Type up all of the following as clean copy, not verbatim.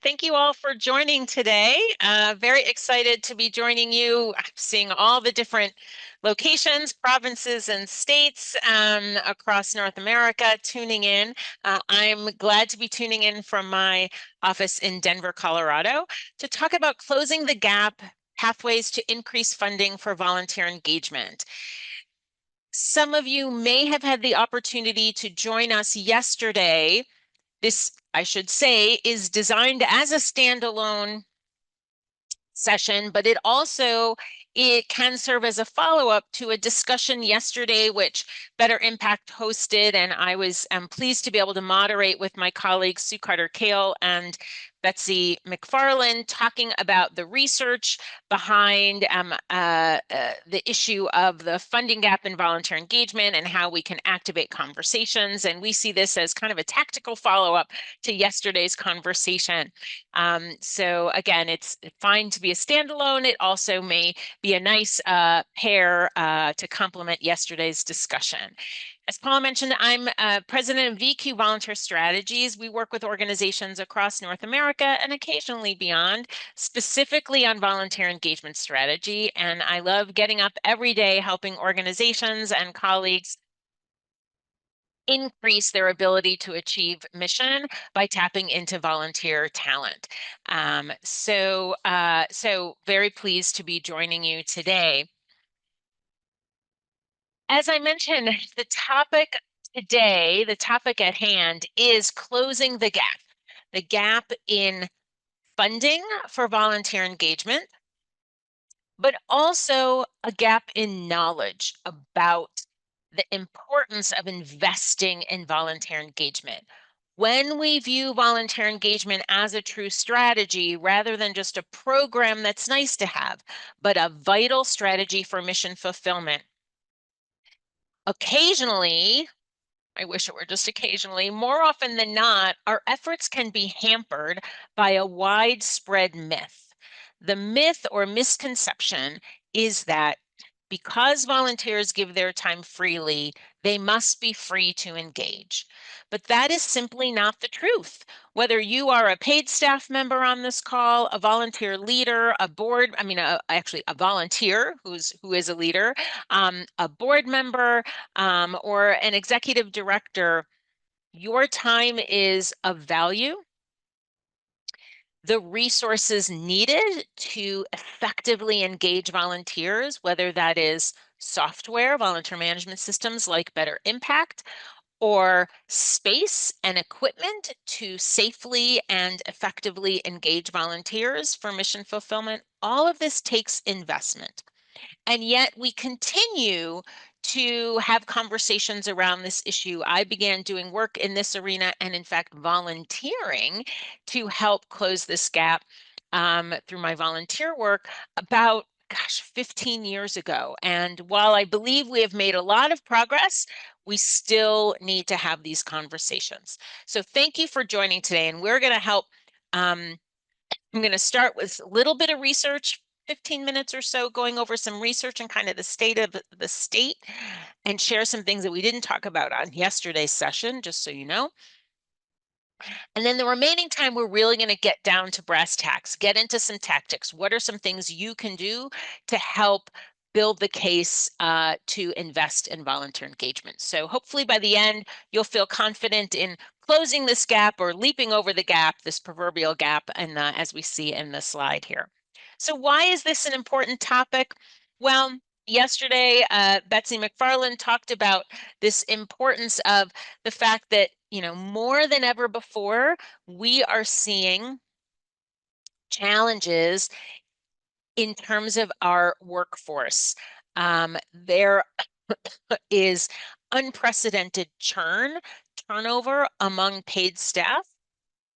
Thank you all for joining today. Very excited to be joining you. I'm seeing all the different locations, provinces, and states across North America tuning in. I'm glad to be tuning in from my office in Denver, Colorado, to talk about closing the gap, pathways to increase funding for volunteer engagement. Some of you may have had the opportunity to join us yesterday. This, I should say, is designed as a standalone session, but it can serve as a follow-up to a discussion yesterday, which Better Impact hosted, and I'm pleased to be able to moderate with my colleagues Sue Carter-Kale and Betsy McFarland, talking about the research behind the issue of the funding gap in volunteer engagement and how we can activate conversations. And we see this as kind of a tactical follow-up to yesterday's conversation. So again, it's fine to be a standalone. It also may be a nice pair to complement yesterday's discussion. As Paula mentioned, I'm president of VQ Volunteer Strategies. We work with organizations across North America and occasionally beyond, specifically on volunteer engagement strategy. And I love getting up every day helping organizations and colleagues increase their ability to achieve mission by tapping into volunteer talent. So very pleased to be joining you today. As I mentioned, the topic today, the topic at hand, is closing the gap in funding for volunteer engagement, but also a gap in knowledge about the importance of investing in volunteer engagement. When we view volunteer engagement as a true strategy, rather than just a program that's nice to have, but a vital strategy for mission fulfillment, occasionally, I wish it were just occasionally, more often than not, our efforts can be hampered by a widespread myth. The myth or misconception is that because volunteers give their time freely, they must be free to engage. But that is simply not the truth. Whether you are a paid staff member on this call, a volunteer leader, actually a volunteer who is a leader, a board member, or an executive director, your time is of value. The resources needed to effectively engage volunteers, whether that is software, volunteer management systems like Better Impact, or space and equipment to safely and effectively engage volunteers for mission fulfillment, all of this takes investment. And yet we continue to have conversations around this issue. I began doing work in this arena and, in fact, volunteering to help close this gap through my volunteer work about 15 years ago. And while I believe we have made a lot of progress, we still need to have these conversations. So thank you for joining today. And we're going to help. I'm going to start with a little bit of research, 15 minutes or so, going over some research and kind of the state of the state, and share some things that we didn't talk about on yesterday's session, just so you know. And then the remaining time, we're really going to get down to brass tacks, get into some tactics. What are some things you can do to help build the case to invest in volunteer engagement? So hopefully by the end, you'll feel confident in closing this gap or leaping over the gap, this proverbial gap, and as we see in the slide here. So why is this an important topic? Well, yesterday, Betsy McFarland talked about this importance of the fact that, more than ever before, we are seeing challenges in terms of our workforce. There is unprecedented turnover among paid staff.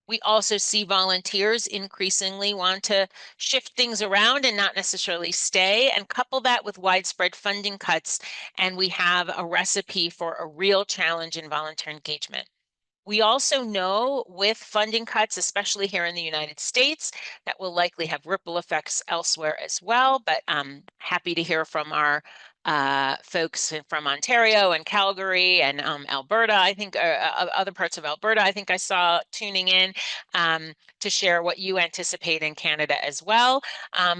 We also see volunteers increasingly want to shift things around and not necessarily stay, and couple that with widespread funding cuts, and we have a recipe for a real challenge in volunteer engagement. We also know with funding cuts, especially here in the United States, that will likely have ripple effects elsewhere as well, but I'm happy to hear from our folks from Ontario and Calgary and Alberta, I think other parts of Alberta, I think I saw tuning in to share what you anticipate in Canada as well.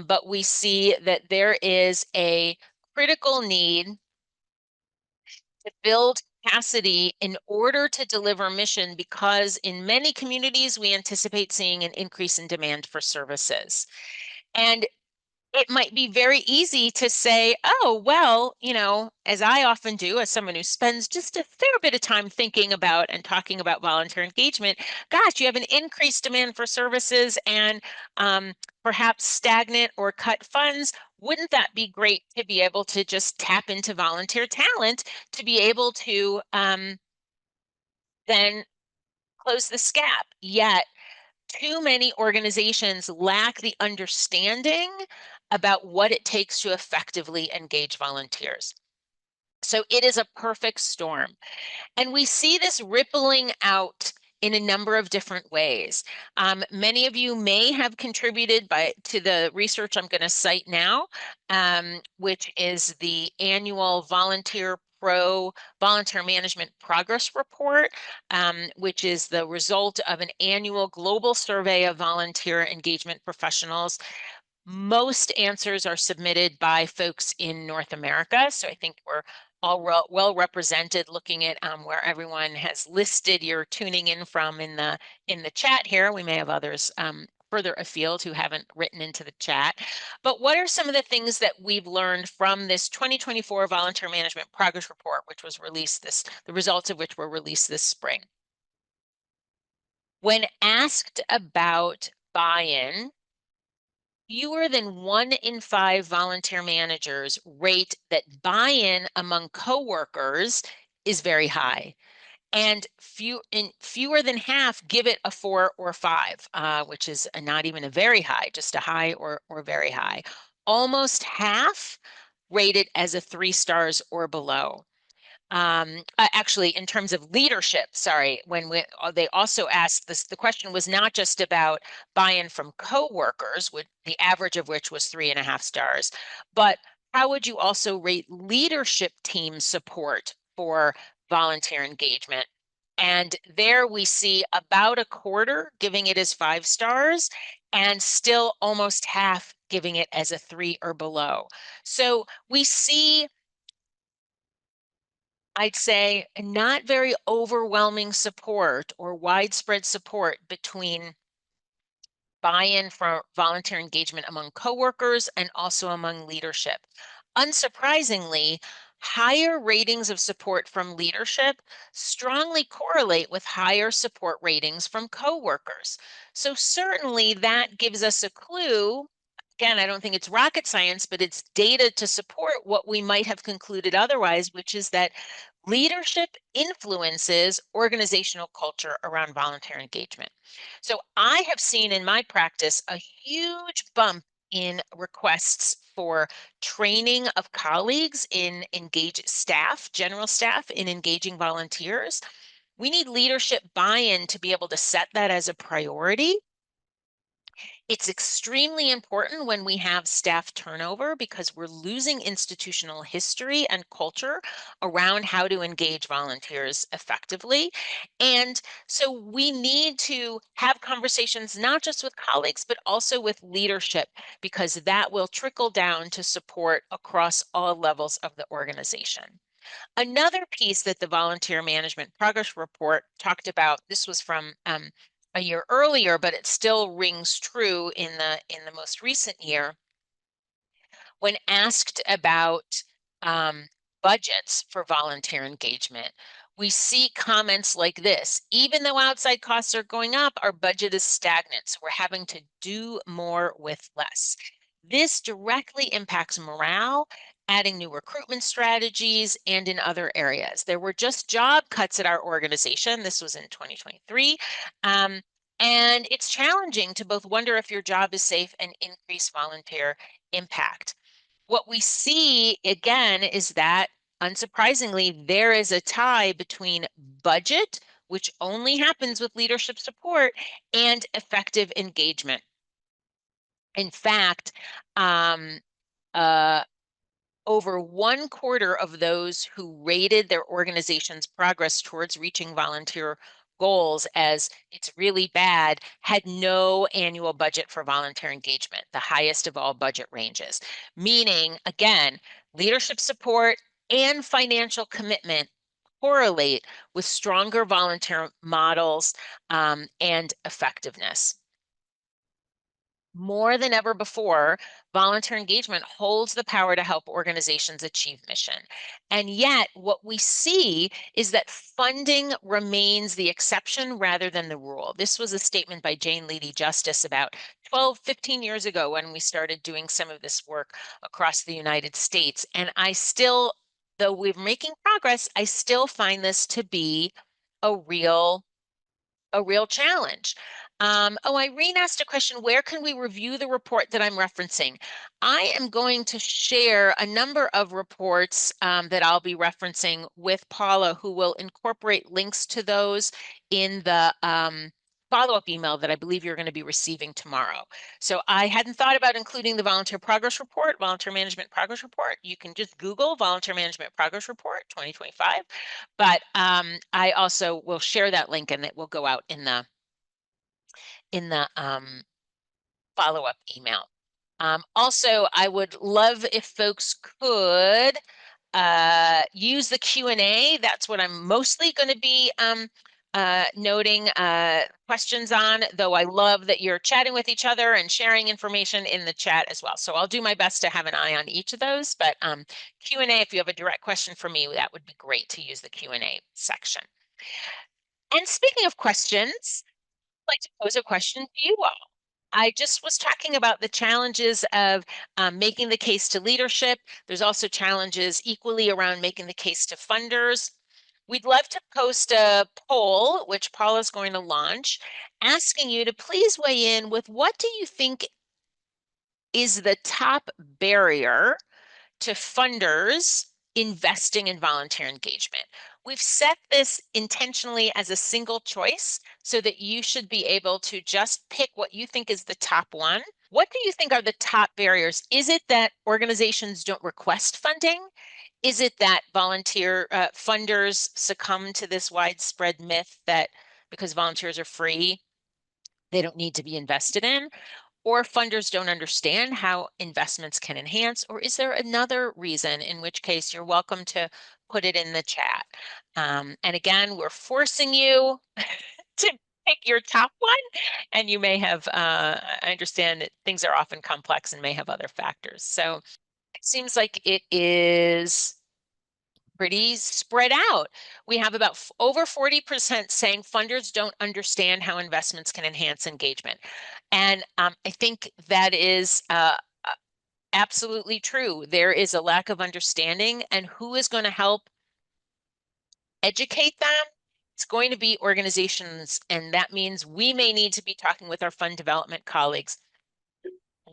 But we see that there is a critical need to build capacity in order to deliver mission, because in many communities, we anticipate seeing an increase in demand for services. And it might be very easy to say, oh, well, as I often do, as someone who spends just a fair bit of time thinking about and talking about volunteer engagement, gosh, you have an increased demand for services and perhaps stagnant or cut funds. Wouldn't that be great to be able to just tap into volunteer talent to be able to then close this gap? Yet, too many organizations lack the understanding about what it takes to effectively engage volunteers. So it is a perfect storm. And we see this rippling out in a number of different ways. Many of you may have contributed to the research I'm going to cite now, which is the annual Volunteer Management Progress Report, which is the result of an annual global survey of volunteer engagement professionals. Most answers are submitted by folks in North America, so I think we're all well represented, looking at where everyone has listed you're tuning in from in the chat here. We may have others further afield who haven't written into the chat. But what are some of the things that we've learned from this 2024 Volunteer Management Progress Report, which was released the results of which were released this spring? When asked about buy-in, fewer than 1 in 5 volunteer managers rate that buy-in among coworkers is very high, and fewer than half give it a 4 or 5, which is not even a very high, just a high or very high. Almost half rate it as a 3 stars or below. Actually, in terms of leadership, sorry, they also asked this, the question was not just about buy-in from coworkers, the average of which was 3.5 stars, but how would you also rate leadership team support for volunteer engagement? And there we see about a quarter giving it as 5 stars, and still almost half giving it as a 3 or below. So we see, I'd say, not very overwhelming support or widespread support between buy-in for volunteer engagement among coworkers and also among leadership. Unsurprisingly, higher ratings of support from leadership strongly correlate with higher support ratings from coworkers. So certainly that gives us a clue. Again, I don't think it's rocket science, but it's data to support what we might have concluded otherwise, which is that leadership influences organizational culture around volunteer engagement. So I have seen in my practice a huge bump in requests for training of colleagues in general staff in engaging volunteers. We need leadership buy-in to be able to set that as a priority. It's extremely important when we have staff turnover, because we're losing institutional history and culture around how to engage volunteers effectively. And so we need to have conversations not just with colleagues, but also with leadership, because that will trickle down to support across all levels of the organization. Another piece that the Volunteer Management Progress Report talked about, this was from a year earlier, but it still rings true in the most recent year. When asked about budgets for volunteer engagement, we see comments like this: even though outside costs are going up, our budget is stagnant, so we're having to do more with less. This directly impacts morale, adding new recruitment strategies, and in other areas. There were just job cuts at our organization. This was in 2023. And it's challenging to both wonder if your job is safe and increase volunteer impact. What we see again is that, unsurprisingly, there is a tie between budget, which only happens with leadership support, and effective engagement. In fact, um, uh, over 1/4 of those who rated their organization's progress towards reaching volunteer goals as it's really bad had no annual budget for volunteer engagement, the highest of all budget ranges. Meaning, again, leadership support and financial commitment correlate with stronger volunteer models and effectiveness. More than ever before, volunteer engagement holds the power to help organizations achieve mission. And yet, what we see is that funding remains the exception rather than the rule. This was a statement by Jane Leedy Justice about 12, 15 years ago when we started doing some of this work across the United States. And I still, though we're making progress, I still find this to be a real challenge. Irene asked a question, where can we review the report that I'm referencing? I am going to share a number of reports that I'll be referencing with Paula, who will incorporate links to those in the follow-up email that I believe you're going to be receiving tomorrow. So I hadn't thought about including the Volunteer Progress Report, Volunteer Management Progress Report. You can just Google Volunteer Management Progress Report 2025. But I also will share that link and it will go out in the follow-up email. Also, I would love if folks could use the Q&A. That's what I'm mostly going to be noting questions on, though I love that you're chatting with each other and sharing information in the chat as well. So I'll do my best to have an eye on each of those, but Q&A, if you have a direct question for me, that would be great to use the Q&A section. And speaking of questions, I'd like to pose a question to you all. I just was talking about the challenges of making the case to leadership. There's also challenges equally around making the case to funders. We'd love to post a poll, which Paula's going to launch, asking you to please weigh in with what do you think is the top barrier to funders investing in volunteer engagement. We've set this intentionally as a single choice so that you should be able to just pick what you think is the top one. What do you think are the top barriers? Is it that organizations don't request funding? Is it that volunteer funders succumb to this widespread myth that because volunteers are free, they don't need to be invested in? Or funders don't understand how investments can enhance? Or is there another reason, in which case you're welcome to put it in the chat? And again, we're forcing you to pick your top one, and you may have, I understand that things are often complex and may have other factors. So it seems like it is pretty spread out. We have about over 40% saying funders don't understand how investments can enhance engagement. And I think that is absolutely true. There is a lack of understanding, and who is going to help educate them? It's going to be organizations, and that means we may need to be talking with our fund development colleagues,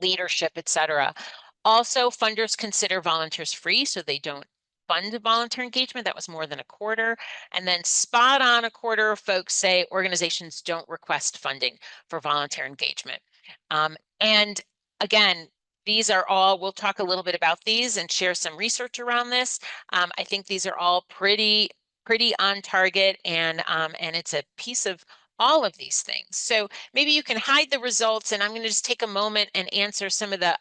leadership, etc. Also, funders consider volunteers free, so they don't fund volunteer engagement. That was more than a quarter. And then spot on a quarter of folks say organizations don't request funding for volunteer engagement. And again, these are all, we'll talk a little bit about these and share some research around this. I think these are all pretty on target, and it's a piece of all of these things. So maybe you can hide the results, and I'm going to just take a moment and answer some of the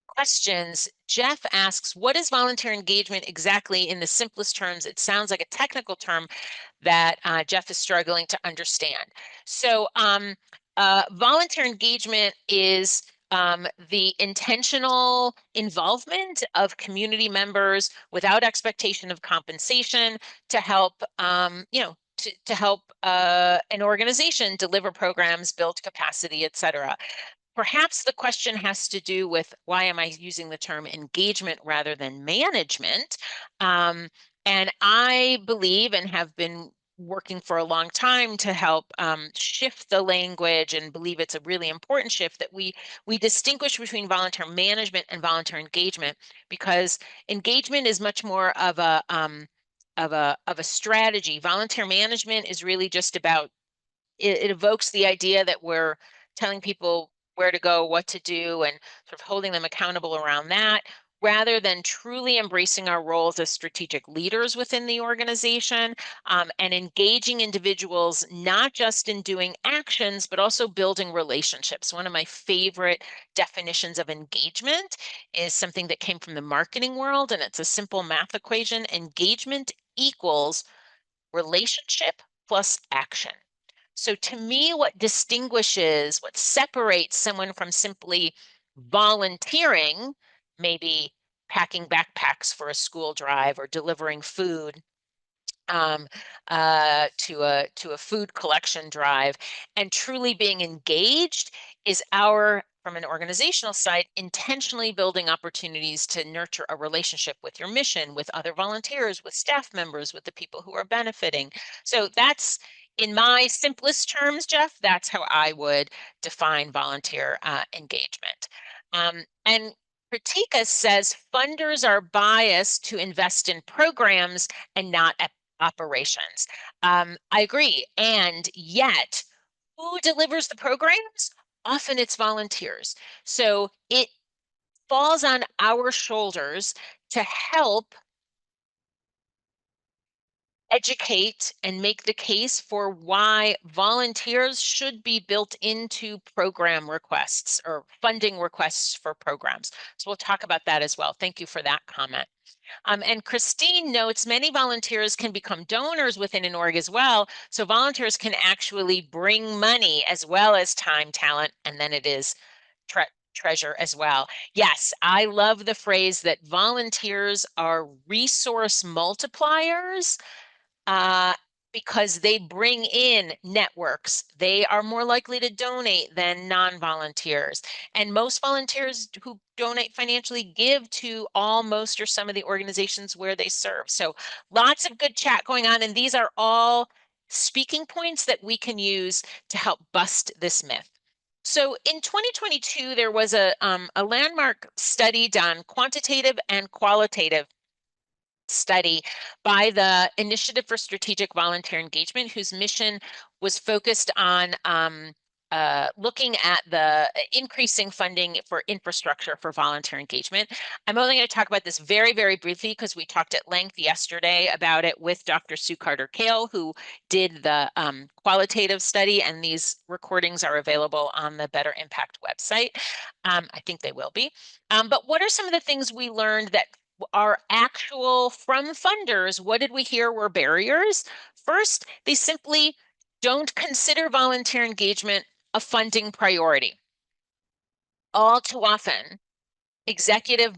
questions. Jeff asks, what is volunteer engagement exactly in the simplest terms? It sounds like a technical term that Jeff is struggling to understand. So volunteer engagement is the intentional involvement of community members without expectation of compensation to help, to help an organization deliver programs, build capacity, etc. Perhaps the question has to do with why am I using the term engagement rather than management? And I believe and have been working for a long time to help shift the language, and believe it's a really important shift that we distinguish between volunteer management and volunteer engagement, because engagement is much more of a strategy. Volunteer management is really just about it evokes the idea that we're telling people where to go, what to do, and sort of holding them accountable around that, rather than truly embracing our roles as strategic leaders within the organization, and engaging individuals not just in doing actions, but also building relationships. One of my favorite definitions of engagement is something that came from the marketing world, and it's a simple math equation. Engagement equals relationship plus action. So to me, what separates someone from simply volunteering, maybe packing backpacks for a school drive or delivering food, um, to a food collection drive, and truly being engaged is from an organizational side, intentionally building opportunities to nurture a relationship with your mission, with other volunteers, with staff members, with the people who are benefiting. So that's, in my simplest terms, Jeff, that's how I would define volunteer engagement. And Pratika says funders are biased to invest in programs and not operations. I agree. And yet, who delivers the programs? Often it's volunteers. So it falls on our shoulders to help educate and make the case for why volunteers should be built into program requests or funding requests for programs. So we'll talk about that as well. Thank you for that comment. And Christine notes many volunteers can become donors within an org as well. So volunteers can actually bring money as well as time, talent, and then it is treasure as well. Yes, I love the phrase that volunteers are resource multipliers, uh, because they bring in networks. They are more likely to donate than non-volunteers. And most volunteers who donate financially give to all, most, or some of the organizations where they serve. So lots of good chat going on. And these are all speaking points that we can use to help bust this myth. So in 2022, there was a landmark study done, quantitative and qualitative study by the Initiative for Strategic Volunteer Engagement, whose mission was focused on looking at the increasing funding for infrastructure for volunteer engagement. I'm only going to talk about this very, very briefly because we talked at length yesterday about it with Dr. Sue Carter-Kale, who did the qualitative study, and these recordings are available on the Better Impact website. I think they will be. But what are some of the things we learned that are actual from funders? What did we hear were barriers? First, they simply don't consider volunteer engagement a funding priority. All too often, executive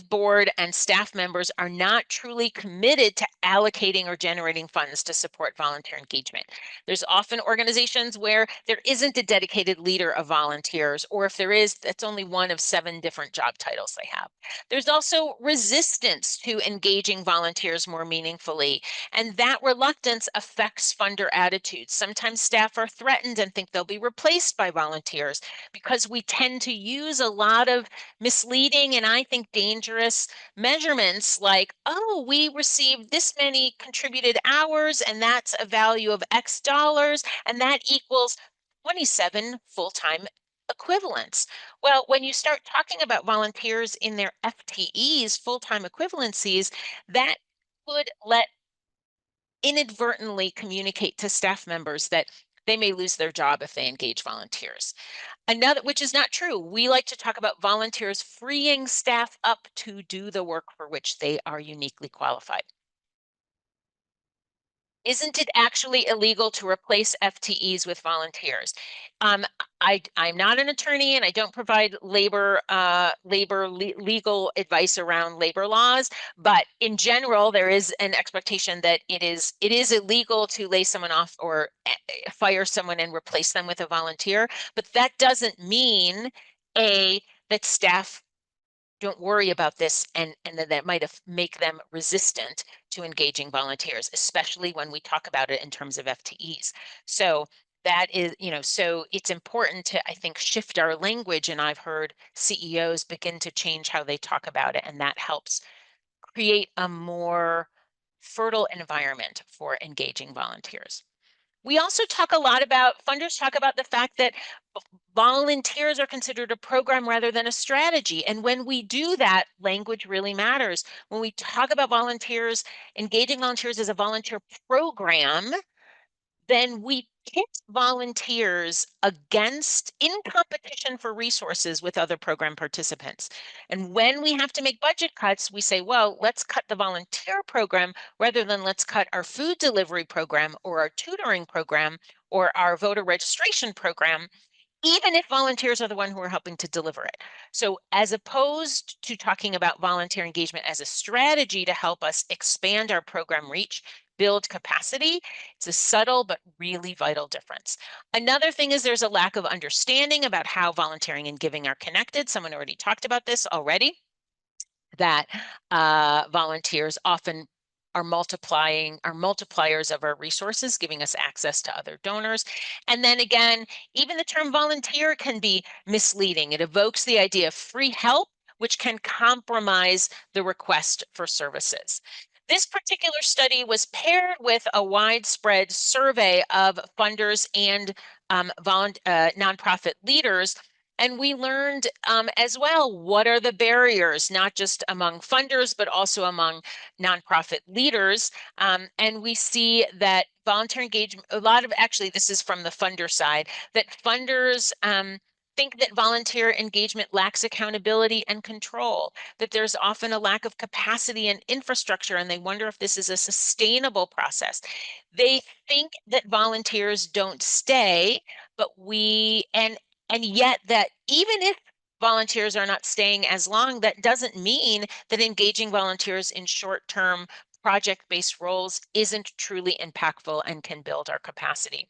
board and staff members are not truly committed to allocating or generating funds to support volunteer engagement. There's often organizations where there isn't a dedicated leader of volunteers, or if there is, that's only one of 7 different job titles they have. There's also resistance to engaging volunteers more meaningfully, and that reluctance affects funder attitudes. Sometimes staff are threatened and think they'll be replaced by volunteers because we tend to use a lot of misleading and I think dangerous measurements like, oh, we received this many contributed hours and that's a value of X dollars and that equals 27 full-time equivalents. Well, when you start talking about volunteers in their FTEs, full-time equivalencies, that could let inadvertently communicate to staff members that they may lose their job if they engage volunteers. Another, which is not true. We like to talk about volunteers freeing staff up to do the work for which they are uniquely qualified. Isn't it actually illegal to replace FTEs with volunteers? Um, I'm not an attorney and I don't provide legal advice around labor laws, but in general, there is an expectation that it is illegal to lay someone off or fire someone and replace them with a volunteer. But that doesn't mean that staff don't worry about this and that might make them resistant to engaging volunteers, especially when we talk about it in terms of FTEs. So that is, so it's important to, I think, shift our language. And I've heard CEOs begin to change how they talk about it. And that helps create a more fertile environment for engaging volunteers. We also talk a lot about, funders talk about the fact that volunteers are considered a program rather than a strategy. And when we do that, language really matters. When we talk about volunteers, engaging volunteers as a volunteer program, then we pit volunteers against in competition for resources with other program participants. And when we have to make budget cuts, we say, well, let's cut the volunteer program rather than let's cut our food delivery program or our tutoring program or our voter registration program, even if volunteers are the one who are helping to deliver it. So as opposed to talking about volunteer engagement as a strategy to help us expand our program reach, build capacity, it's a subtle but really vital difference. Another thing is there's a lack of understanding about how volunteering and giving are connected. Someone already talked about this already, that volunteers often are multipliers of our resources, giving us access to other donors. And then again, even the term volunteer can be misleading. It evokes the idea of free help, which can compromise the request for services. This particular study was paired with a widespread survey of funders and nonprofit leaders. And we learned as well, what are the barriers, not just among funders, but also among nonprofit leaders. And we see that volunteer engagement, actually, this is from the funder side, that funders think that volunteer engagement lacks accountability and control, that there's often a lack of capacity and infrastructure, and they wonder if this is a sustainable process. They think that volunteers don't stay, but and yet that even if volunteers are not staying as long, that doesn't mean that engaging volunteers in short-term project-based roles isn't truly impactful and can build our capacity.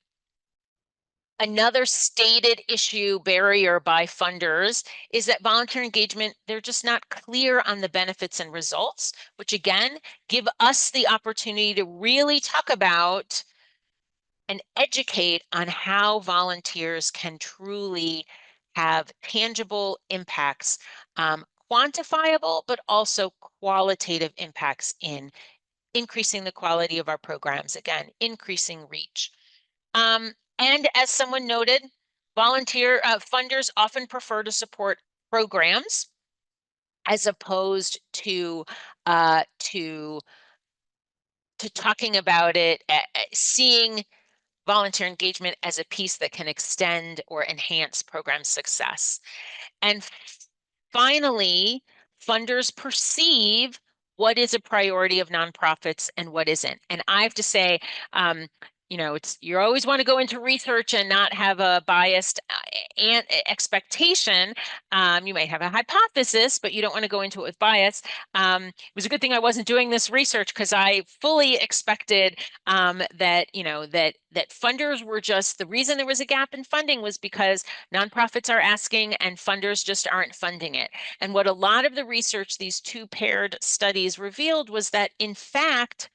Another stated issue barrier by funders is that volunteer engagement, they're just not clear on the benefits and results, which again, give us the opportunity to really talk about and educate on how volunteers can truly have tangible impacts, quantifiable, but also qualitative impacts in increasing the quality of our programs, again, increasing reach. And as someone noted, volunteer funders often prefer to support programs as opposed to talking about it, seeing volunteer engagement as a piece that can extend or enhance program success. And finally, funders perceive what is a priority of nonprofits and what isn't. And I have to say, you always want to go into research and not have a biased expectation. You might have a hypothesis, but you don't want to go into it with bias. It was a good thing I wasn't doing this research because I fully expected that funders were just, the reason there was a gap in funding was because nonprofits are asking and funders just aren't funding it. And what a lot of the research, these two paired studies revealed was that in fact,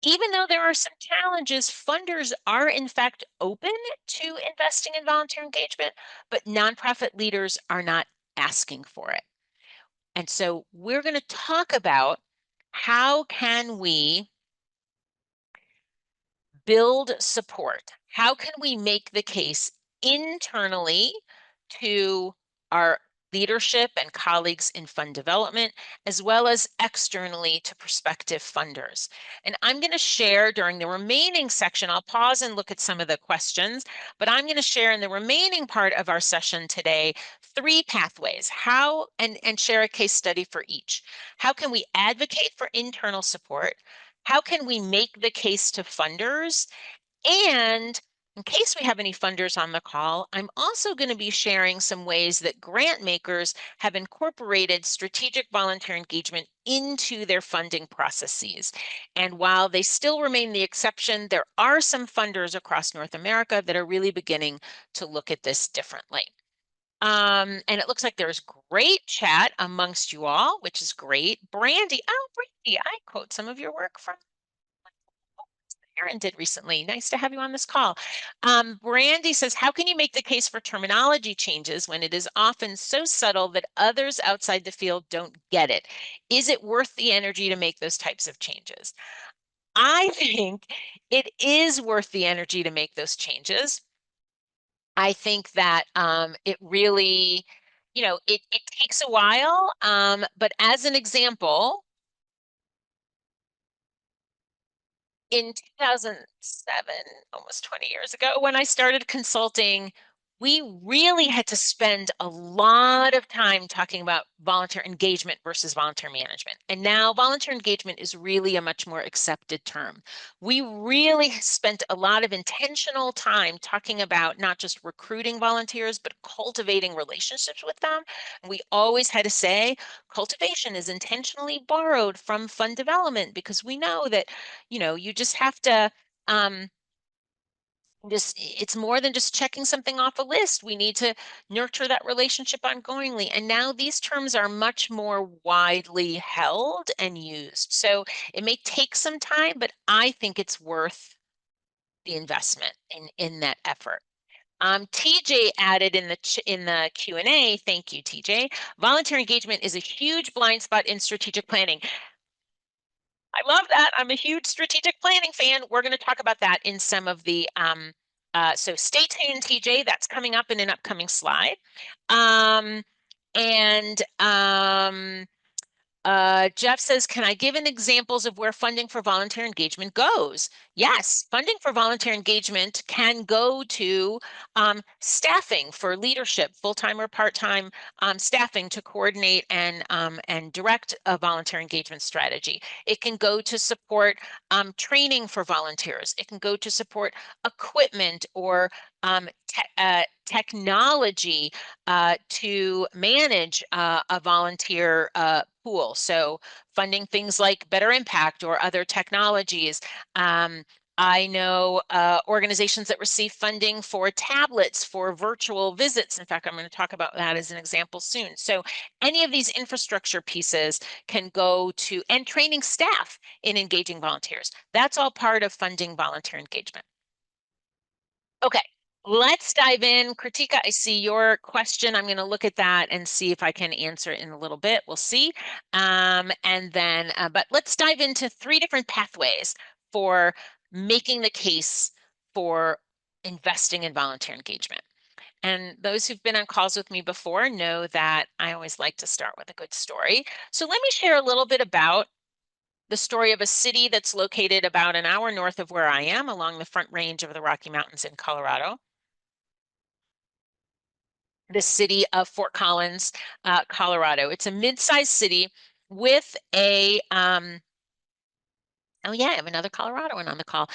even though there are some challenges, funders are in fact open to investing in volunteer engagement, but nonprofit leaders are not asking for it. And so we're going to talk about how can we build support? How can we make the case internally to our leadership and colleagues in fund development, as well as externally to prospective funders? And I'm going to share during the remaining section, I'll pause and look at some of the questions, but I'm going to share in the remaining part of our session today 3 pathways, and share a case study for each. How can we advocate for internal support? How can we make the case to funders? And in case we have any funders on the call, I'm also going to be sharing some ways that grant makers have incorporated strategic volunteer engagement into their funding processes. And while they still remain the exception, there are some funders across North America that are really beginning to look at this differently. And it looks like there's great chat amongst you all, which is great. Brandy, I quote some of your work from Aaron did recently. Nice to have you on this call. Brandy says, how can you make the case for terminology changes when it is often so subtle that others outside the field don't get it? Is it worth the energy to make those types of changes? I think it is worth the energy to make those changes. I think that it really, it takes a while. But as an example, in 2007, almost 20 years ago, when I started consulting, we really had to spend a lot of time talking about volunteer engagement versus volunteer management. And now volunteer engagement is really a much more accepted term. We really spent a lot of intentional time talking about not just recruiting volunteers, but cultivating relationships with them. And we always had to say cultivation is intentionally borrowed from fund development because we know that you just have to it's more than just checking something off a list. We need to nurture that relationship ongoingly. And now these terms are much more widely held and used. So it may take some time, but I think it's worth the investment in that effort. TJ added in the Q&A, thank you, TJ. Volunteer engagement is a huge blind spot in strategic planning. I love that. I'm a huge strategic planning fan. We're going to talk about that in some of the, so stay tuned, TJ. That's coming up in an upcoming slide. And Jeff says, can I give an examples of where funding for volunteer engagement goes? Yes, funding for volunteer engagement can go to staffing for leadership, full-time or part-time staffing to coordinate and direct a volunteer engagement strategy. It can go to support training for volunteers. It can go to support equipment or technology to manage a volunteer pool. So funding things like Better Impact or other technologies. I know organizations that receive funding for tablets for virtual visits. In fact, I'm going to talk about that as an example soon. So any of these infrastructure pieces can go to, and training staff in engaging volunteers. That's all part of funding volunteer engagement. Okay, let's dive in. Kritika, I see your question. I'm going to look at that and see if I can answer it in a little bit. We'll see. And then, but let's dive into 3 different pathways for making the case for investing in volunteer engagement. And those who've been on calls with me before know that I always like to start with a good story. So let me share a little bit about the story of a city that's located about an hour north of where I am along the Front Range of the Rocky Mountains in Colorado. The city of Fort Collins, Colorado. It's a mid-sized city with a, oh yeah, I have another Coloradoan on the call,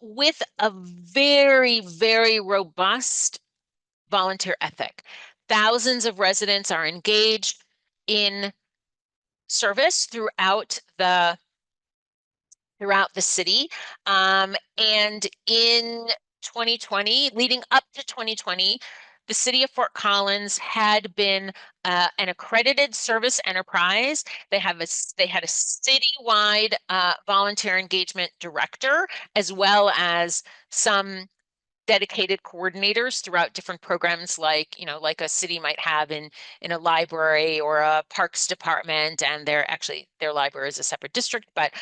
with a very, very robust volunteer ethic. Thousands of residents are engaged in service throughout the city. And in 2020, leading up to 2020, the city of Fort Collins had been an accredited service enterprise. They had a citywide volunteer engagement director, as well as some dedicated coordinators throughout different programs like a city might have in a library or a parks department, and their library is a separate district, but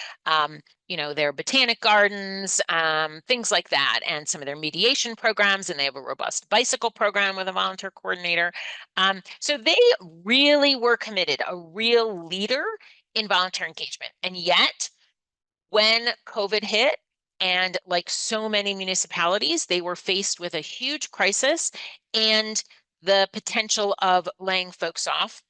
their botanic gardens, things like that, and some of their mediation programs, and they have a robust bicycle program with a volunteer coordinator. So they really were committed, a real leader in volunteer engagement. And yet when COVID hit, and like so many municipalities, they were faced with a huge crisis and the potential of laying folks off.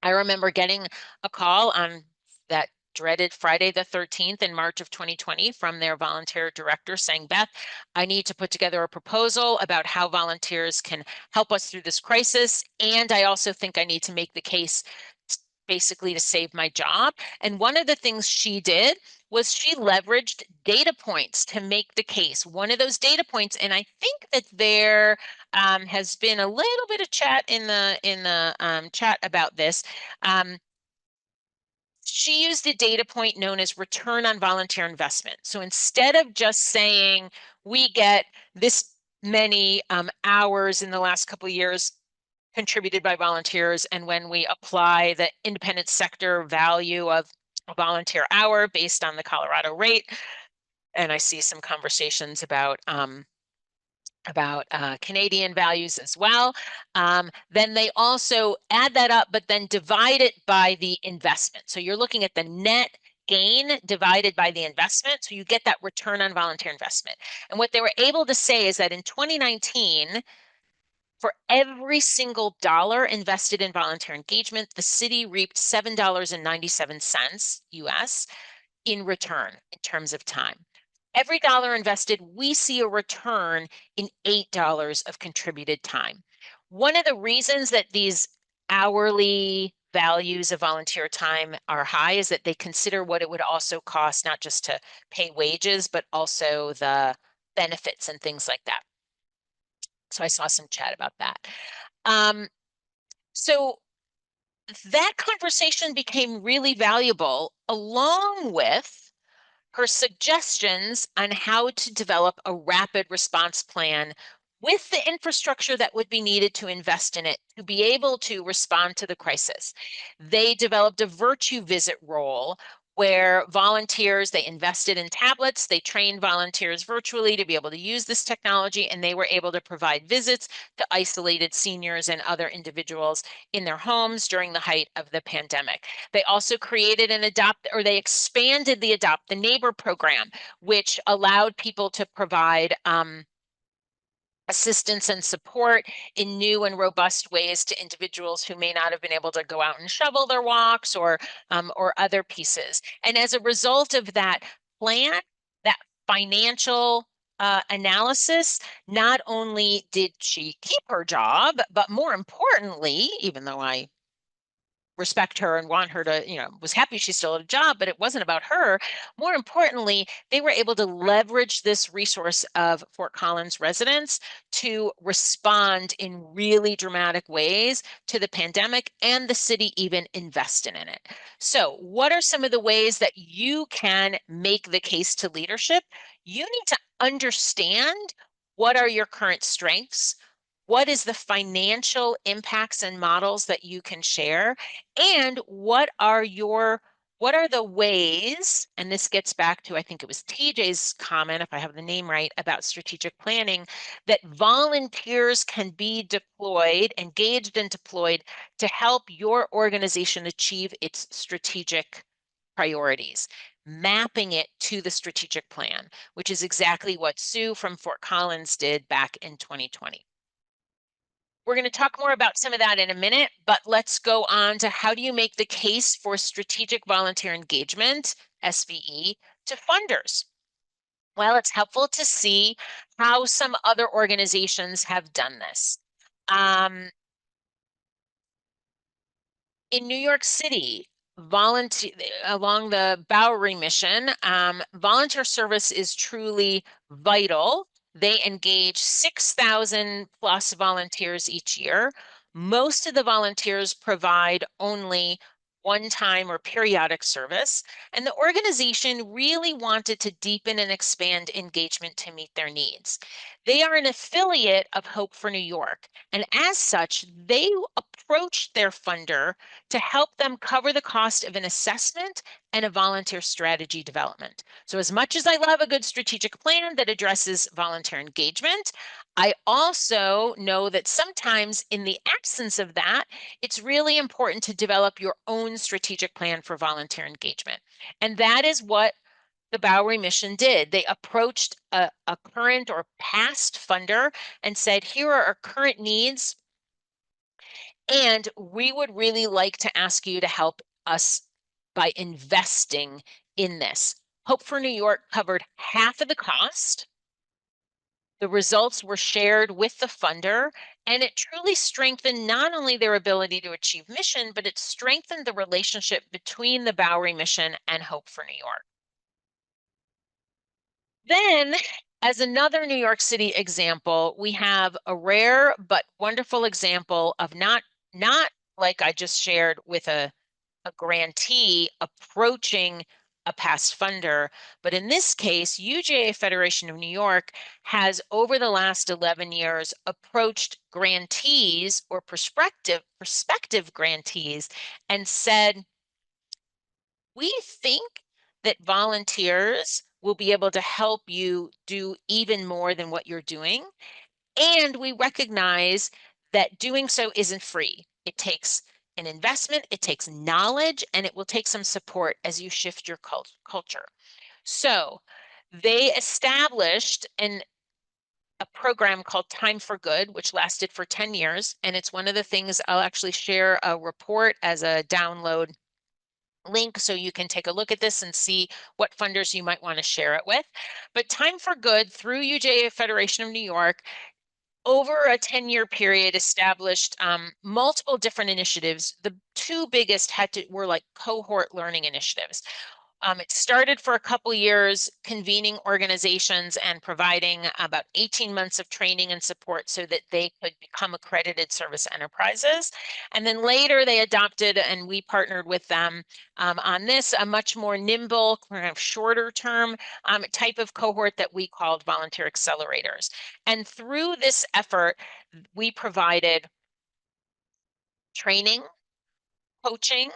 I remember getting a call on that dreaded Friday the 13th in March of 2020 from their volunteer director saying, Beth, I need to put together a proposal about how volunteers can help us through this crisis. And I also think I need to make the case basically to save my job. And one of the things she did was she leveraged data points to make the case. One of those data points, and I think that there has been a little bit of chat in the chat about this. She used a data point known as return on volunteer investment. So instead of just saying we get this many hours in the last couple of years contributed by volunteers, and when we apply the independent sector value of a volunteer hour based on the Colorado rate, and I see some conversations about about Canadian values as well. Then they also add that up, but then divide it by the investment. So you're looking at the net gain divided by the investment. So you get that return on volunteer investment. And what they were able to say is that in 2019, for every single dollar invested in volunteer engagement, the city reaped $7.97 US in return in terms of time. Every dollar invested, we see a return in $8 of contributed time. One of the reasons that these hourly values of volunteer time are high is that they consider what it would also cost not just to pay wages, but also the benefits and things like that. So I saw some chat about that. So that conversation became really valuable along with her suggestions on how to develop a rapid response plan with the infrastructure that would be needed to invest in it to be able to respond to the crisis. They developed a virtue visit role where volunteers, they invested in tablets, they trained volunteers virtually to be able to use this technology, and they were able to provide visits to isolated seniors and other individuals in their homes during the height of the pandemic. They also created an they expanded the Adopt the Neighbor program, which allowed people to provide assistance and support in new and robust ways to individuals who may not have been able to go out and shovel their walks or other pieces. And as a result of that plan, that financial analysis, not only did she keep her job, but more importantly, even though I respect her and want her to, was happy she still had a job, but it wasn't about her. More importantly, they were able to leverage this resource of Fort Collins residents to respond in really dramatic ways to the pandemic, and the city even invested in it. So what are some of the ways that you can make the case to leadership? You need to understand what are your current strengths, what is the financial impacts and models that you can share, and what are the ways, and this gets back to, I think it was TJ's comment, if I have the name right, about strategic planning, that volunteers can be deployed, engaged and deployed to help your organization achieve its strategic priorities, mapping it to the strategic plan, which is exactly what Sue from Fort Collins did back in 2020. We're going to talk more about some of that in a minute, but let's go on to how do you make the case for strategic volunteer engagement, SVE, to funders? Well, it's helpful to see how some other organizations have done this. In New York City, along the Bowery mission, volunteer service is truly vital. They engage 6,000 plus volunteers each year. Most of the volunteers provide only one-time or periodic service, and the organization really wanted to deepen and expand engagement to meet their needs. They are an affiliate of Hope for New York, and as such, they approached their funder to help them cover the cost of an assessment and a volunteer strategy development. So as much as I love a good strategic plan that addresses volunteer engagement, I also know that sometimes in the absence of that, it's really important to develop your own strategic plan for volunteer engagement. And that is what the Bowery mission did. They approached a current or past funder and said, here are our current needs, and we would really like to ask you to help us by investing in this. Hope for New York covered half of the cost. The results were shared with the funder, and it truly strengthened not only their ability to achieve mission, but it strengthened the relationship between the Bowery mission and Hope for New York. Then, as another New York City example, we have a rare but wonderful example of not like I just shared with a grantee approaching a past funder, but in this case, UGA Federation of New York has over the last 11 years approached grantees or prospective grantees and said, we think that volunteers will be able to help you do even more than what you're doing. And we recognize that doing so isn't free. It takes an investment, it takes knowledge, and it will take some support as you shift your culture. So they established a program called Time for Good, which lasted for 10 years. And it's one of the things I'll actually share a report as a download link so you can take a look at this and see what funders you might want to share it with. But Time for Good through UJA Federation of New York over a 10-year period established multiple different initiatives. The two biggest were like cohort learning initiatives. It started for a couple years convening organizations and providing about 18 months of training and support so that they could become accredited service enterprises. And then later they adopted, and we partnered with them on this, a much more nimble, kind of shorter term type of cohort that we called volunteer accelerators. And through this effort, we provided training, coaching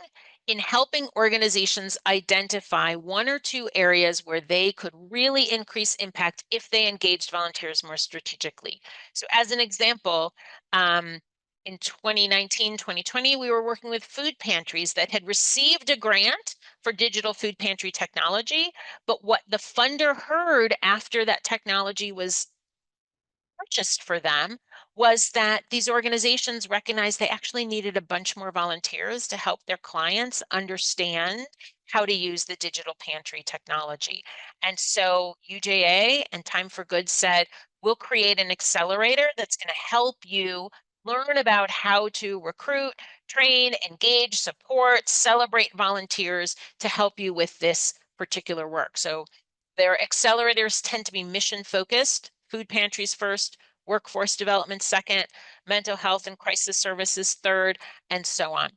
in helping organizations identify one or two areas where they could really increase impact if they engaged volunteers more strategically. So as an example, in 2019, 2020, we were working with food pantries that had received a grant for digital food pantry technology, but what the funder heard after that technology was purchased for them was that these organizations recognized they actually needed a bunch more volunteers to help their clients understand how to use the digital pantry technology. And so UJA and Time for Good said, we'll create an accelerator that's going to help you learn about how to recruit, train, engage, support, celebrate volunteers to help you with this particular work. So their accelerators tend to be mission focused, food pantries first, workforce development second, mental health and crisis services third, and so on.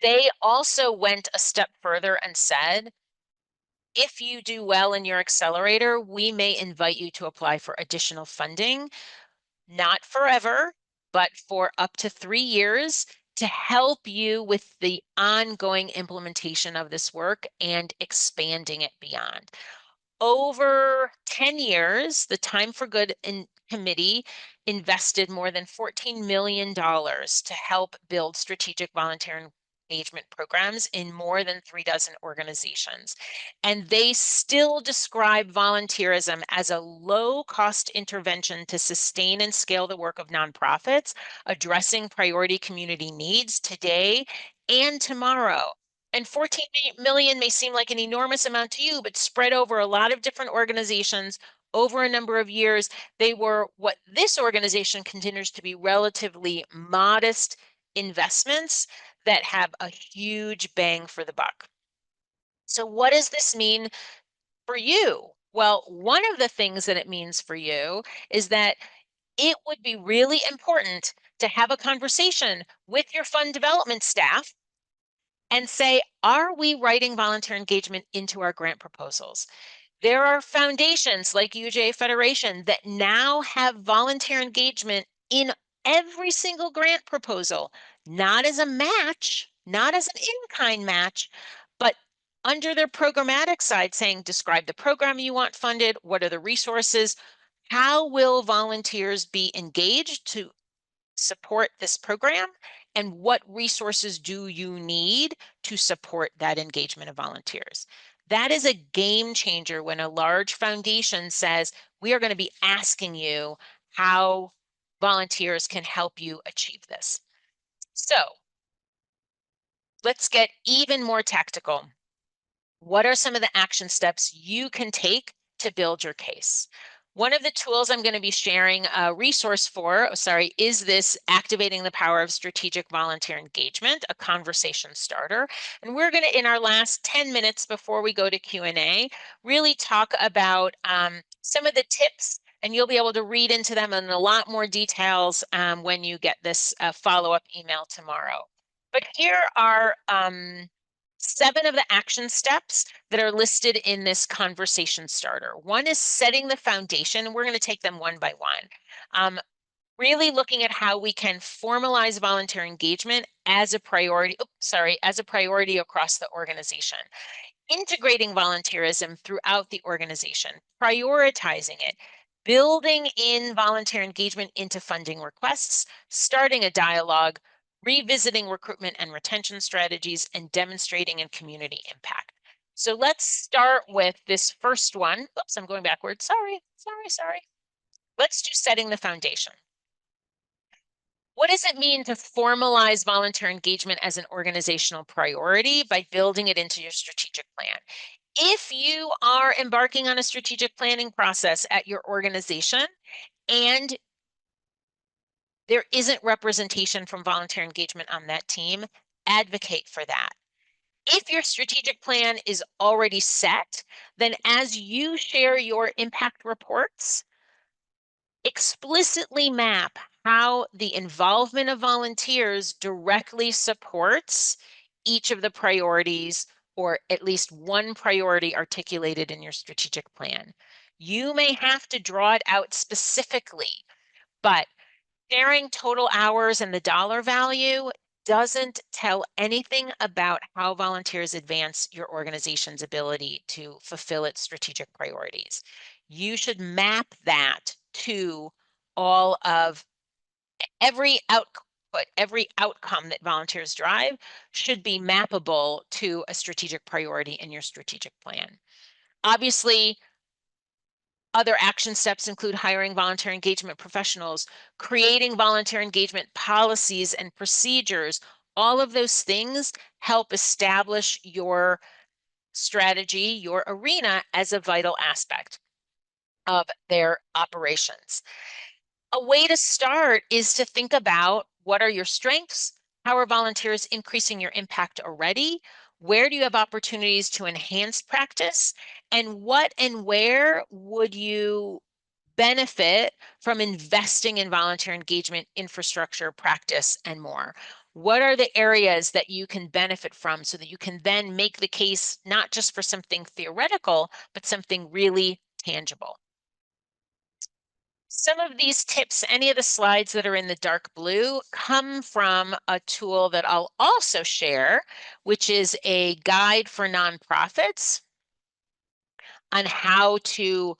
They also went a step further and said, if you do well in your accelerator, we may invite you to apply for additional funding, not forever, but for up to 3 years to help you with the ongoing implementation of this work and expanding it beyond. Over 10 years, the Time for Good committee invested more than $14 million to help build strategic volunteer engagement programs in more than 36 organizations. And they still describe volunteerism as a low-cost intervention to sustain and scale the work of nonprofits, addressing priority community needs today and tomorrow. And 14 million may seem like an enormous amount to you, but spread over a lot of different organizations over a number of years, they were what this organization considers to be relatively modest investments that have a huge bang for the buck. So what does this mean for you? Well, one of the things that it means for you is that it would be really important to have a conversation with your fund development staff and say, are we writing volunteer engagement into our grant proposals? There are foundations like UJA Federation that now have volunteer engagement in every single grant proposal, not as a match, not as an in-kind match, but under their programmatic side saying, describe the program you want funded, what are the resources, how will volunteers be engaged to support this program, and what resources do you need to support that engagement of volunteers? That is a game changer when a large foundation says, we are going to be asking you how volunteers can help you achieve this. So let's get even more tactical. What are some of the action steps you can take to build your case? One of the tools I'm going to be sharing a resource for, is this Activating the Power of Strategic Volunteer Engagement, a conversation starter. And we're going to, in our last 10 minutes before we go to Q&A, really talk about some of the tips, and you'll be able to read into them in a lot more details when you get this follow-up email tomorrow. But here are 7 of the action steps that are listed in this conversation starter. One is setting the foundation, and we're going to take them one by one. Really looking at how we can formalize volunteer engagement as a priority, as a priority across the organization. Integrating volunteerism throughout the organization, prioritizing it, building in volunteer engagement into funding requests, starting a dialogue, revisiting recruitment and retention strategies, and demonstrating in community impact. So let's start with this first one. Oops, I'm going backwards. Sorry. Let's do setting the foundation. What does it mean to formalize volunteer engagement as an organizational priority by building it into your strategic plan? If you are embarking on a strategic planning process at your organization and there isn't representation from volunteer engagement on that team, advocate for that. If your strategic plan is already set, then as you share your impact reports, explicitly map how the involvement of volunteers directly supports each of the priorities, or at least one priority articulated in your strategic plan. You may have to draw it out specifically, but sharing total hours and the dollar value doesn't tell anything about how volunteers advance your organization's ability to fulfill its strategic priorities. You should map that to all of every output, every outcome that volunteers drive should be mappable to a strategic priority in your strategic plan. Obviously, other action steps include hiring volunteer engagement professionals, creating volunteer engagement policies and procedures. All of those things help establish your strategy, your arena, as a vital aspect of their operations. A way to start is to think about what are your strengths? How are volunteers increasing your impact already? Where do you have opportunities to enhance practice? And what and where would you benefit from investing in volunteer engagement, infrastructure, practice, and more? What are the areas that you can benefit from so that you can then make the case not just for something theoretical, but something really tangible? Some of these tips, any of the slides that are in the dark blue, come from a tool that I'll also share, which is a guide for nonprofits on how to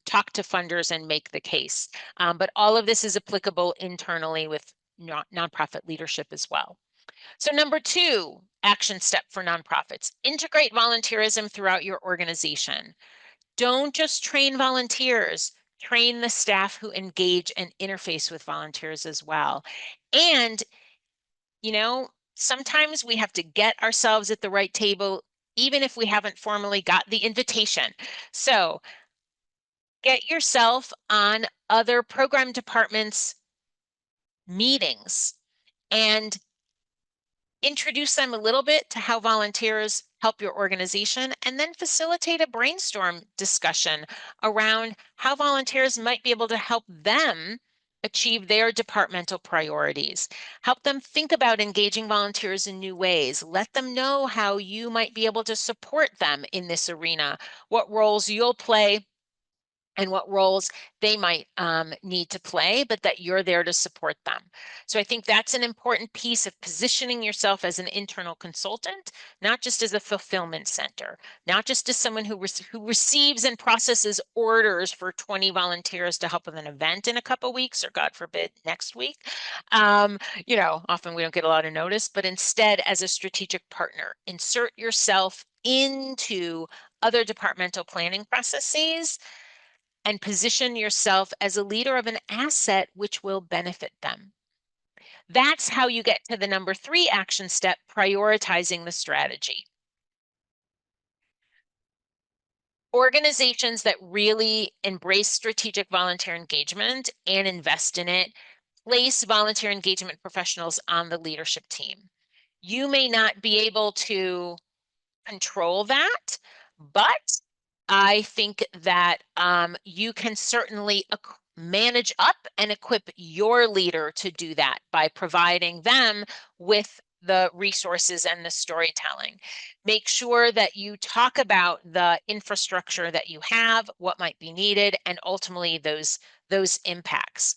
talk to funders and make the case. But all of this is applicable internally with nonprofit leadership as well. So number 2, action step for nonprofits, integrate volunteerism throughout your organization. Don't just train volunteers, train the staff who engage and interface with volunteers as well. And, sometimes we have to get ourselves at the right table, even if we haven't formally got the invitation. So get yourself on other program departments' meetings and introduce them a little bit to how volunteers help your organization, and then facilitate a brainstorm discussion around how volunteers might be able to help them achieve their departmental priorities. Help them think about engaging volunteers in new ways. Let them know how you might be able to support them in this arena, what roles you'll play and what roles they might need to play, but that you're there to support them. So I think that's an important piece of positioning yourself as an internal consultant, not just as a fulfillment center, not just as someone who receives and processes orders for 20 volunteers to help with an event in a couple weeks, or God forbid, next week. Often we don't get a lot of notice, but instead as a strategic partner, insert yourself into other departmental planning processes and position yourself as a leader of an asset which will benefit them. That's how you get to the number 3 action step, prioritizing the strategy. Organizations that really embrace strategic volunteer engagement and invest in it place volunteer engagement professionals on the leadership team. You may not be able to control that, but I think that you can certainly manage up and equip your leader to do that by providing them with the resources and the storytelling. Make sure that you talk about the infrastructure that you have, what might be needed, and ultimately those impacts.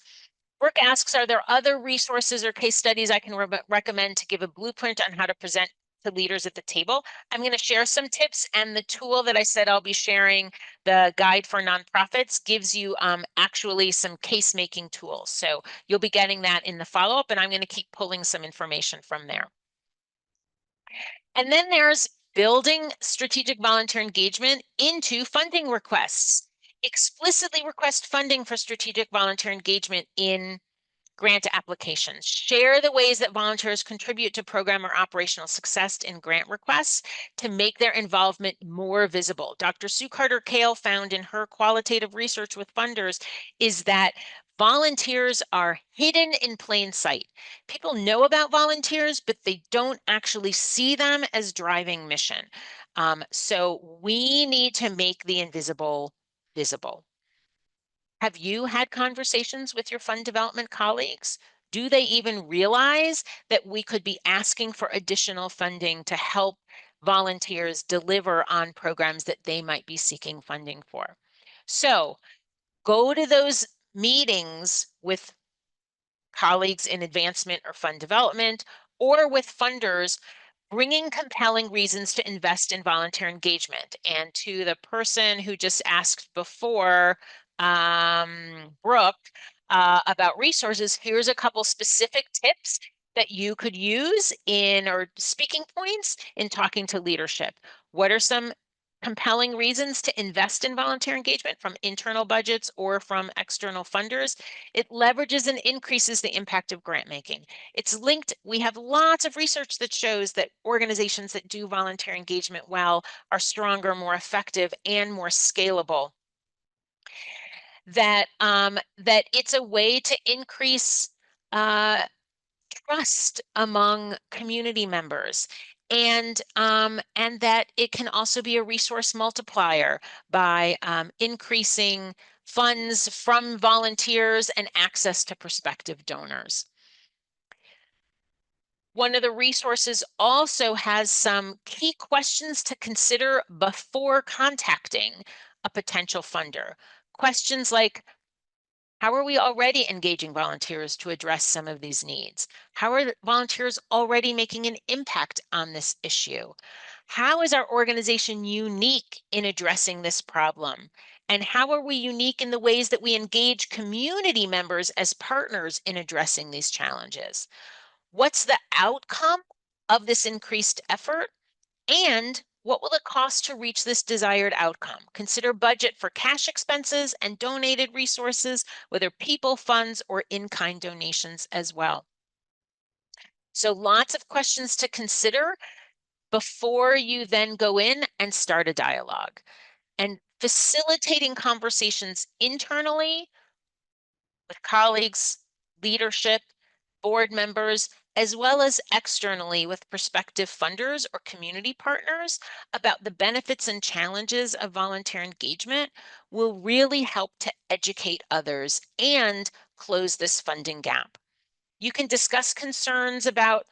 Brooke asks, are there other resources or case studies I can recommend to give a blueprint on how to present to leaders at the table. I'm going to share some tips, and the tool that I said I'll be sharing, the Guide for Nonprofits, gives you actually some case-making tools. So you'll be getting that in the follow-up, and I'm going to keep pulling some information from there. And then there's building strategic volunteer engagement into funding requests. Explicitly request funding for strategic volunteer engagement in grant applications. Share the ways that volunteers contribute to program or operational success in grant requests to make their involvement more visible. Dr. Sue Carter-Kale found in her qualitative research with funders is that volunteers are hidden in plain sight. People know about volunteers, but they don't actually see them as driving mission. So we need to make the invisible visible. Have you had conversations with your fund development colleagues? Do they even realize that we could be asking for additional funding to help volunteers deliver on programs that they might be seeking funding for? So go to those meetings with colleagues in advancement or fund development or with funders, bringing compelling reasons to invest in volunteer engagement. And to the person who just asked before, Brooke, about resources, here's a couple specific tips that you could use in, or speaking points in talking to leadership. What are some compelling reasons to invest in volunteer engagement from internal budgets or from external funders? It leverages and increases the impact of grant making. It's linked. We have lots of research that shows that organizations that do volunteer engagement well are stronger, more effective, and more scalable. That it's a way to increase trust among community members, and that it can also be a resource multiplier by increasing funds from volunteers and access to prospective donors. One of the resources also has some key questions to consider before contacting a potential funder. Questions like, how are we already engaging volunteers to address some of these needs? How are volunteers already making an impact on this issue? How is our organization unique in addressing this problem? And how are we unique in the ways that we engage community members as partners in addressing these challenges? What's the outcome of this increased effort? And what will it cost to reach this desired outcome? Consider budget for cash expenses and donated resources, whether people, funds, or in-kind donations as well. So lots of questions to consider before you then go in and start a dialogue. And facilitating conversations internally with colleagues, leadership, board members, as well as externally with prospective funders or community partners about the benefits and challenges of volunteer engagement will really help to educate others and close this funding gap. You can discuss concerns about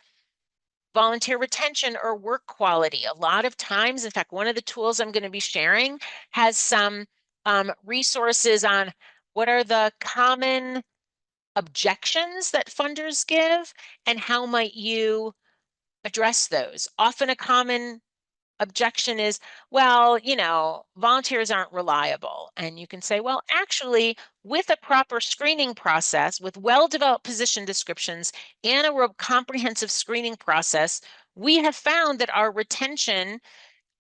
volunteer retention or work quality. A lot of times, in fact, one of the tools I'm going to be sharing has some resources on what are the common objections that funders give and how might you address those. Often a common objection is, well, volunteers aren't reliable. And you can say, well, actually, with a proper screening process, with well-developed position descriptions and a comprehensive screening process, we have found that our retention,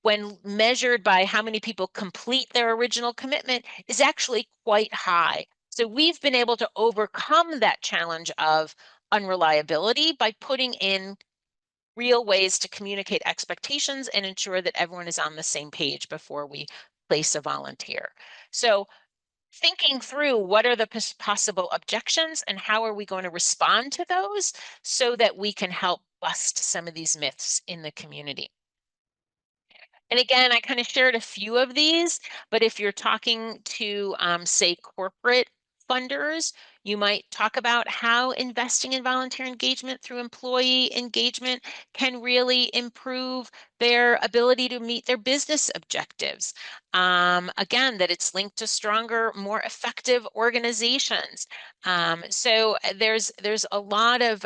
when measured by how many people complete their original commitment, is actually quite high. So we've been able to overcome that challenge of unreliability by putting in real ways to communicate expectations and ensure that everyone is on the same page before we place a volunteer. So thinking through what are the possible objections and how are we going to respond to those so that we can help bust some of these myths in the community. And again, I kind of shared a few of these, but if you're talking to, say, corporate funders, you might talk about how investing in volunteer engagement through employee engagement can really improve their ability to meet their business objectives. Again, that it's linked to stronger, more effective organizations. So there's a lot of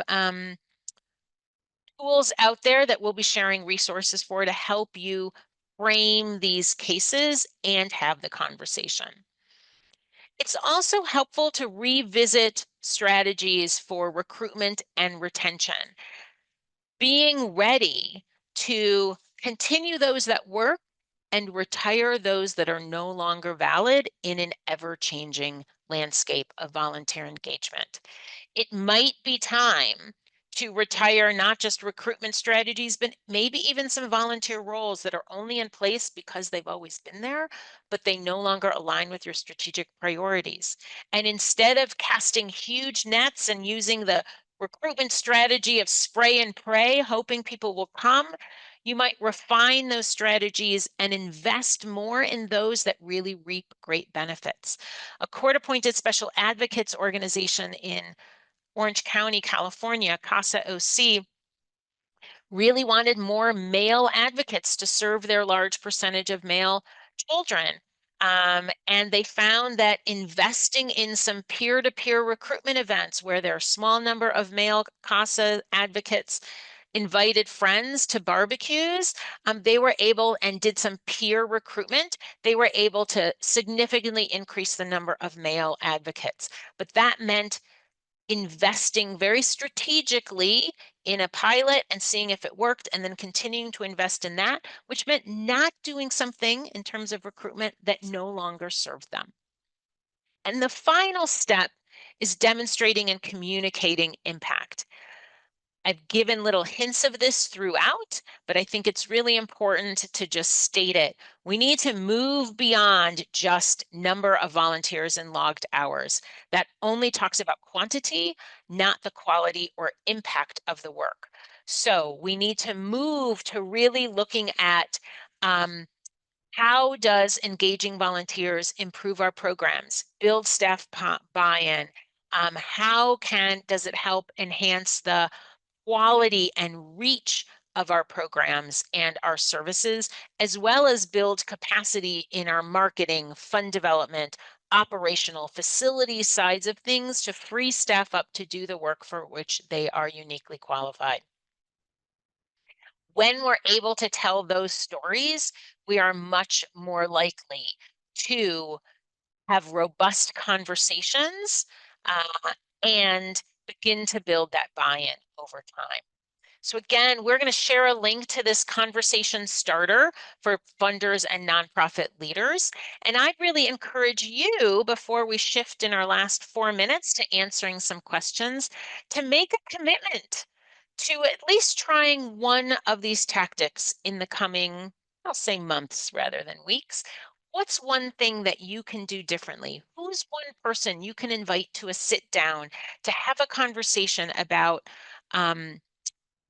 tools out there that we'll be sharing resources for to help you frame these cases and have the conversation. It's also helpful to revisit strategies for recruitment and retention, being ready to continue those that work and retire those that are no longer valid in an ever changing landscape of volunteer engagement. It might be time to retire not just recruitment strategies, but maybe even some volunteer roles that are only in place because they've always been there, but they no longer align with your strategic priorities. And instead of casting huge nets and using the recruitment strategy of spray and pray, hoping people will come, you might refine those strategies and invest more in those that really reap great benefits. A court appointed special advocates organization in Orange County, California, CASA OC, really wanted more male advocates to serve their large percentage of male children. And they found that investing in some peer-to-peer recruitment events where there are a small number of male CASA advocates invited friends to barbecues, they were able and did some peer recruitment. They were able to significantly increase the number of male advocates. But that meant investing very strategically in a pilot and seeing if it worked, and then continuing to invest in that, which meant not doing something in terms of recruitment that no longer served them. And the final step is demonstrating and communicating impact. I've given little hints of this throughout, but I think it's really important to just state it. We need to move beyond just number of volunteers and logged hours. That only talks about quantity, not the quality or impact of the work. So we need to move to really looking at um, how does engaging volunteers improve our programs, build staff buy-in? How does it help enhance the quality and reach of our programs and our services, as well as build capacity in our marketing, fund development, operational facility sides of things to free staff up to do the work for which they are uniquely qualified. When we're able to tell those stories, we are much more likely to have robust conversations uh, and begin to build that buy-in over time. So again, we're going to share a link to this conversation starter for funders and nonprofit leaders. And I'd really encourage you, before we shift in our last 4 minutes to answering some questions, to make a commitment to at least trying one of these tactics in the coming, I'll say months rather than weeks. What's one thing that you can do differently? Who's one person you can invite to a sit down to have a conversation about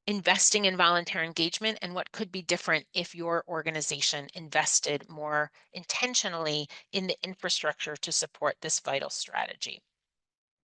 investing in volunteer engagement and what could be different if your organization invested more intentionally in the infrastructure to support this vital strategy?